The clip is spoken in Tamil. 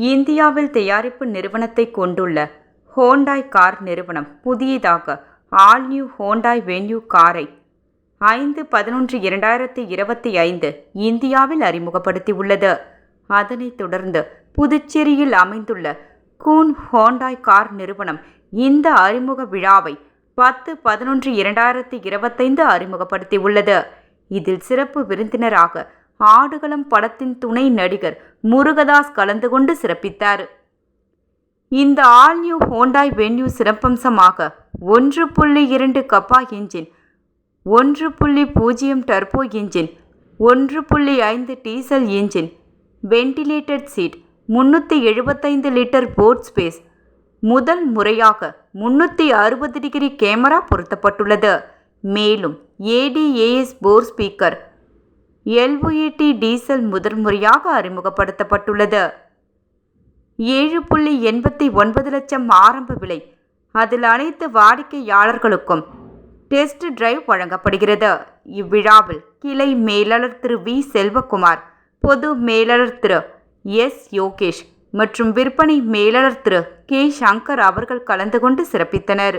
இந்தியாவில் தயாரிப்பு நிறுவனத்தை கொண்டுள்ள ஹோண்டாய் கார் நிறுவனம் புதியதாக ஆல் நியூ ஹோண்டாய் வென்யூ காரை 5/11/2025 இந்தியாவில் அறிமுகப்படுத்தியுள்ளது. அதனைத் தொடர்ந்து புதுச்சேரியில் அமைந்துள்ள கூன் ஹோண்டாய் கார் நிறுவனம் இந்த அறிமுக விழாவை 10/11/2025 அறிமுகப்படுத்தியுள்ளது. இதில் சிறப்பு விருந்தினராக ஆடுகளம் படத்தின் துணை நடிகர் முருகதாஸ் கலந்து கொண்டு சிறப்பித்தார். இந்த ஆல் நியூ ஹோண்டாய் வென்யூ சிறப்பம்சமாக 1.2 kappa engine, 1.0 turbo engine, 1.5 diesel engine, ventilated seat, 375 litre boot space, முதல் முறையாக 360 டிகிரி கேமரா பொருத்தப்பட்டுள்ளது. மேலும் ADAS four speaker, LVT diesel முதன்முறையாக அறிமுகப்படுத்தப்பட்டுள்ளது. 7.89 லட்சம் ஆரம்ப விலை. அதில் அனைத்து வாடிக்கையாளர்களுக்கும் டெஸ்ட் டிரைவ் வழங்கப்படுகிறது. இவ்விழாவில் கிளை மேலாளர் திரு V. செல்வகுமார், பொது மேலாளர் திரு S. யோகேஷ் மற்றும் விற்பனை மேலாளர் திரு K. சங்கர் அவர்கள் கலந்து கொண்டு சிறப்பித்தனர்.